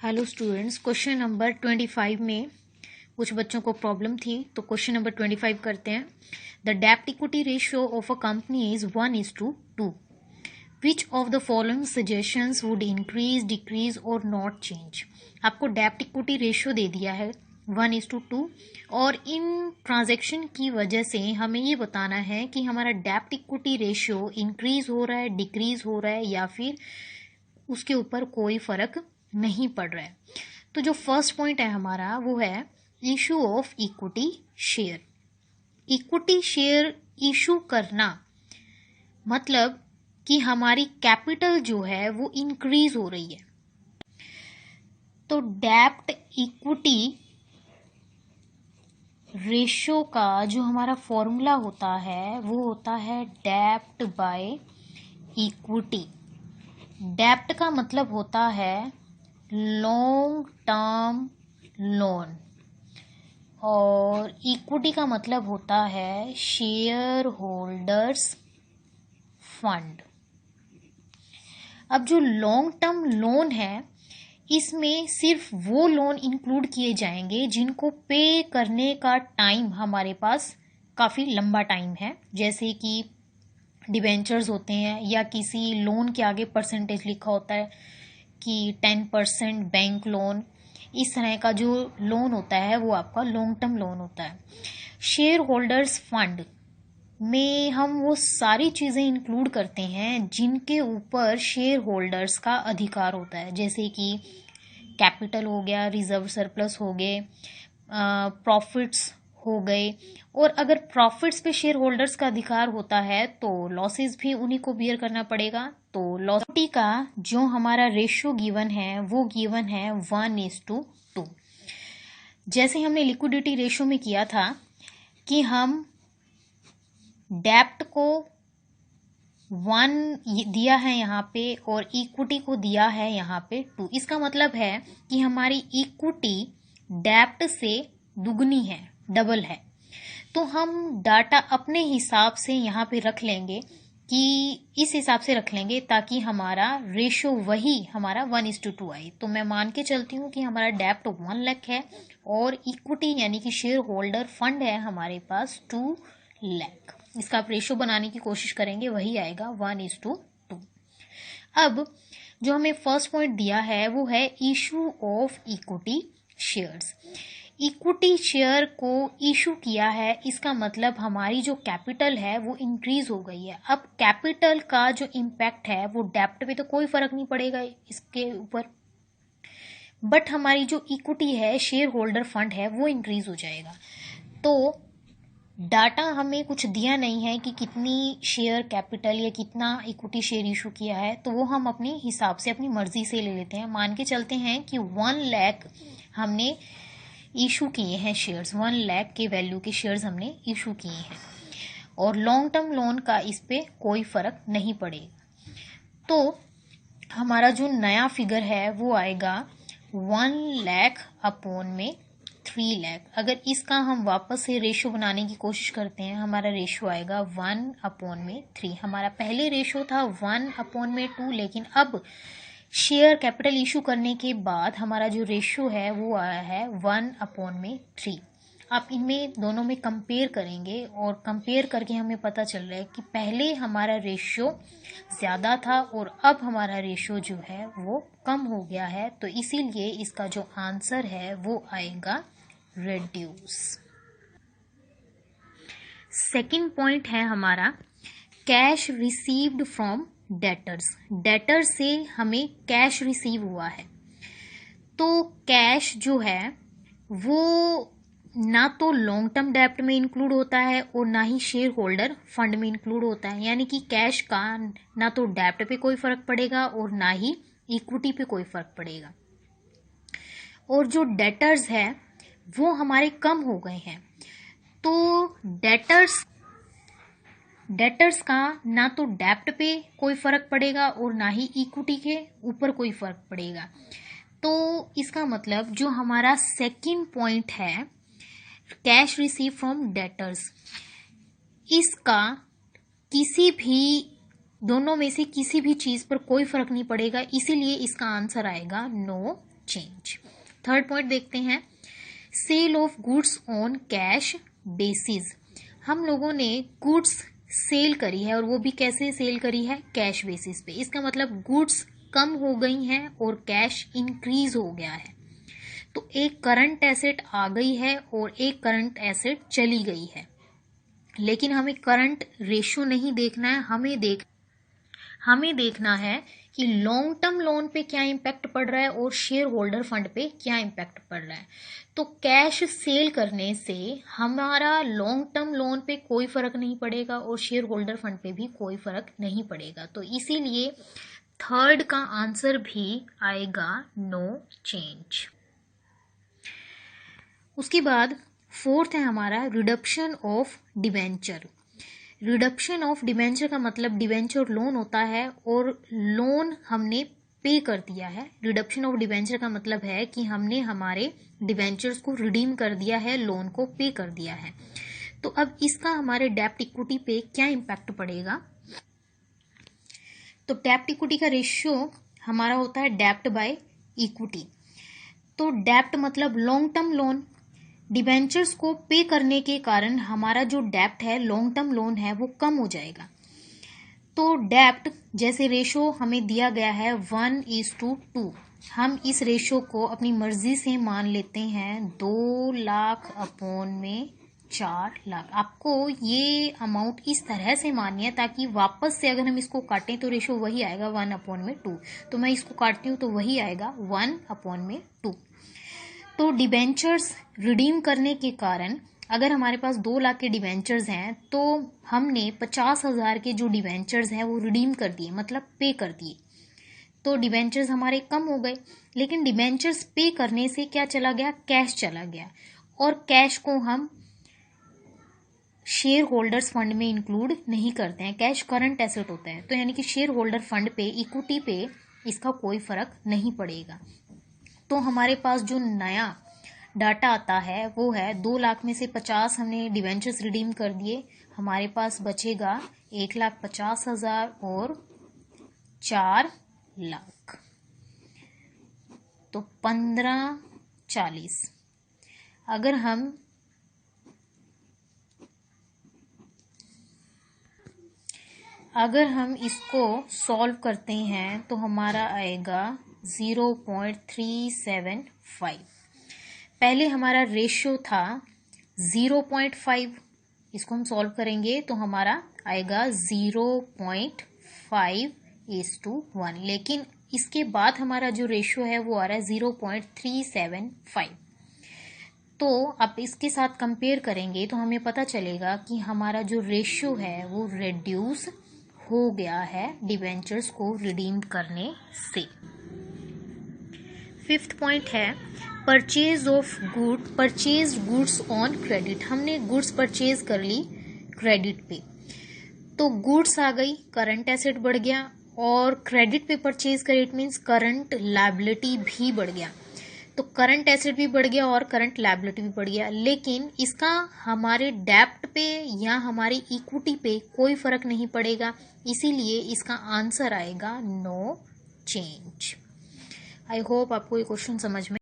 Hello students, question number 25 में कुछ बच्चों को प्रॉब्लम थी, तो क्वेश्चन नंबर 25 करते हैं। द डेब्ट equity ratio of a company is 1:2। Which of the following suggestions would increase, decrease और नॉट चेंज। आपको डेब्ट इक्विटी रेशियो दे दिया है 1:2 और इन ट्रांजैक्शन की वजह से हमें ये बताना है कि हमारा डेब्ट इक्विटी रेशियो इंक्रीज हो रहा है, डिक्रीज हो रहा है या फिर उसके ऊपर कोई फर्क नहीं पड़ रहा है। तो जो फर्स्ट पॉइंट है हमारा वो है issue of equity share. Equity share issue करना मतलब कि हमारी कैपिटल जो है वो इंक्रीज हो रही है। तो डेब्ट इक्विटी रेशियो का जो हमारा फॉर्मूला होता है वो होता है डेब्ट बाय इक्विटी। डेब्ट का मतलब होता है लॉन्ग टर्म लोन और इक्विटी का मतलब होता है शेयर होल्डर्स फंड। अब जो लॉन्ग टर्म लोन है इसमें सिर्फ वो लोन इंक्लूड किए जाएंगे जिनको पे करने का टाइम हमारे पास काफ़ी लंबा टाइम है, जैसे कि डिबेंचर्स होते हैं या किसी लोन के आगे परसेंटेज लिखा होता है कि 10% बैंक लोन। इस तरह का जो लोन होता है वो आपका लॉन्ग टर्म लोन होता है। शेयर होल्डर्स फंड में हम वो सारी चीज़ें इंक्लूड करते हैं जिनके ऊपर शेयर होल्डर्स का अधिकार होता है, जैसे कि कैपिटल हो गया, रिजर्व सरप्लस हो गए, प्रॉफिट्स हो गए। और अगर प्रॉफिट्स पे शेयर होल्डर्स का अधिकार होता है तो लॉसेस भी उन्हीं को बियर करना पड़ेगा। तो लॉसिटी का जो हमारा रेशियो गिवन है वो गिवन है 1:2। जैसे हमने लिक्विडिटी रेशियो में किया था कि हम डेब्ट को 1 दिया है यहाँ पे और इक्विटी को दिया है यहाँ पे 2। इसका मतलब है कि हमारी इक्विटी डेब्ट से दुगनी है, डबल है। तो हम डाटा अपने हिसाब से यहाँ पे रख लेंगे कि इस हिसाब से रख लेंगे ताकि हमारा रेशियो वही हमारा 1:2 आए। तो मैं मान के चलती हूँ कि हमारा डेब्ट 1 लाख है और इक्विटी यानी कि शेयर होल्डर फंड है हमारे पास 2 लाख। इसका आप रेशियो बनाने की कोशिश करेंगे, वही आएगा 1:2। अब जो हमें फर्स्ट पॉइंट दिया है वो है issue of equity shares. Equity share को इशू किया है, इसका मतलब हमारी जो कैपिटल है वो इंक्रीज हो गई है। अब कैपिटल का जो इम्पैक्ट है वो डेब्ट पे तो कोई फर्क नहीं पड़ेगा इसके ऊपर, बट हमारी जो इक्विटी है, शेयर होल्डर फंड है, वो इंक्रीज हो जाएगा। तो डाटा हमें कुछ दिया नहीं है कि कितनी शेयर कैपिटल या कितना इक्विटी शेयर इशू किया है, तो वो हम अपने हिसाब से अपनी मर्जी से ले लेते हैं। मान के चलते हैं कि 1 लाख हमने इशू किए हैं शेयर्स, 1 लाख के वैल्यू के शेयर्स हमने इशू किए हैं और लॉन्ग टर्म लोन का इस पे कोई फर्क नहीं पड़ेगा। तो हमारा जो नया फिगर है वो आएगा 1 लाख अपॉन में 3 लाख। अगर इसका हम वापस से रेशियो बनाने की कोशिश करते हैं, हमारा रेशियो आएगा 1/3। हमारा पहले रेशियो था 1/2, लेकिन अब शेयर कैपिटल इशू करने के बाद हमारा जो रेशियो है वो आया है 1/3। आप इनमें दोनों में कंपेयर करेंगे और कंपेयर करके हमें पता चल रहा है कि पहले हमारा रेशियो ज़्यादा था और अब हमारा रेशियो जो है वो कम हो गया है। तो इसीलिए इसका जो आंसर है वो आएगा रिड्यूस। सेकंड पॉइंट है हमारा cash received from debtors. Debtor से हमें कैश रिसीव हुआ है, तो कैश जो है वो ना तो लॉन्ग टर्म डेब्ट में इंक्लूड होता है और ना ही शेयर होल्डर फंड में इंक्लूड होता है, यानी कि कैश का ना तो डेब्ट पे कोई फर्क पड़ेगा और ना ही इक्विटी पे कोई फर्क पड़ेगा। और जो डेटर्स है वो हमारे कम हो गए हैं, तो डेटर्स का ना तो डेब्ट पे कोई फर्क पड़ेगा और ना ही इक्विटी के ऊपर कोई फर्क पड़ेगा। तो इसका मतलब जो हमारा सेकंड पॉइंट है कैश रिसीव फ्रॉम डेटर्स, इसका किसी भी दोनों में से किसी भी चीज पर कोई फर्क नहीं पड़ेगा, इसीलिए इसका आंसर आएगा नो चेंज। थर्ड पॉइंट देखते हैं, sale of goods on cash basis. हम लोगों ने गुड्स सेल करी है और वो भी कैसे सेल करी है, कैश बेसिस पे। इसका मतलब गुड्स कम हो गई हैं और कैश इंक्रीज हो गया है। तो एक करंट एसेट आ गई है और एक करंट एसेट चली गई है, लेकिन हमें करंट रेशियो नहीं देखना है, हमें देखना है कि लॉन्ग टर्म लोन पे क्या इम्पैक्ट पड़ रहा है और शेयर होल्डर फंड पे क्या इम्पैक्ट पड़ रहा है। तो कैश सेल करने से हमारा लॉन्ग टर्म लोन पे कोई फर्क नहीं पड़ेगा और शेयर होल्डर फंड पे भी कोई फर्क नहीं पड़ेगा। तो इसीलिए थर्ड का आंसर भी आएगा नो चेंज। उसके बाद फोर्थ है हमारा reduction of debenture. Reduction of debenture का मतलब डिबेंचर लोन होता है और लोन हमने पे कर दिया है। रिडक्शन ऑफ डिबेंचर का मतलब है कि हमने हमारे डिबेंचर्स को रिडीम कर दिया है, लोन को पे कर दिया है। तो अब इसका हमारे डेब्ट इक्विटी पे क्या इम्पैक्ट पड़ेगा। तो डेब्ट इक्विटी का रेशियो हमारा होता है डेब्ट बाय इक्विटी। तो डेब्ट मतलब लॉन्ग टर्म लोन, डिबेंचर्स को पे करने के कारण हमारा जो डेब्ट है, लॉन्ग टर्म लोन है, वो कम हो जाएगा। तो डेब्ट जैसे रेशो हमें दिया गया है 1:2, हम इस रेशो को अपनी मर्जी से मान लेते हैं 2 लाख अपॉन में 4 लाख। आपको ये अमाउंट इस तरह से माननी है ताकि वापस से अगर हम इसको काटें तो रेशो वही आएगा 1/2। तो मैं इसको काटती हूँ तो वही आएगा 1/2। तो डिबेंचर्स रिडीम करने के कारण अगर हमारे पास 2 लाख के डिबेंचर्स हैं तो हमने 50,000 के जो डिबेंचर्स हैं वो रिडीम कर दिए, मतलब पे कर दिए। तो डिबेंचर्स हमारे कम हो गए, लेकिन डिबेंचर्स पे करने से क्या चला गया, कैश चला गया। और कैश को हम शेयर होल्डर्स फंड में इंक्लूड नहीं करते हैं, कैश करंट एसेट होता है। तो यानी कि शेयर होल्डर फंड पे, इक्विटी पे इसका कोई फर्क नहीं पड़ेगा। तो हमारे पास जो नया डाटा आता है वो है 2 लाख में से 50 हमने डिवेंचर्स रिडीम कर दिए, हमारे पास बचेगा 1,50,000 और 4 लाख, तो 15,40। अगर हम इसको सॉल्व करते हैं तो हमारा आएगा 0.375। पहले हमारा रेशियो था 0.5, इसको हम सॉल्व करेंगे तो हमारा आएगा 0.5:1, लेकिन इसके बाद हमारा जो रेशियो है वो आ रहा है 0.375। तो अब इसके साथ कंपेयर करेंगे तो हमें पता चलेगा कि हमारा जो रेशियो है वो रिड्यूस हो गया है डिबेंचर्स को रिडीम करने से। फिफ्थ पॉइंट है परचेज गुड्स ऑन क्रेडिट। हमने गुड्स परचेज कर ली क्रेडिट पे, तो गुड्स आ गई, करंट एसेट बढ़ गया, और क्रेडिट पे परचेज करे इट मीन्स करंट लायबिलिटी भी बढ़ गया। तो करंट एसेट भी बढ़ गया और करंट लायबिलिटी भी बढ़ गया, लेकिन इसका हमारे डेब्ट पे या हमारी इक्विटी पे कोई फर्क नहीं पड़ेगा, इसीलिए इसका आंसर आएगा नो चेंज। आई होप आपको ये क्वेश्चन समझ में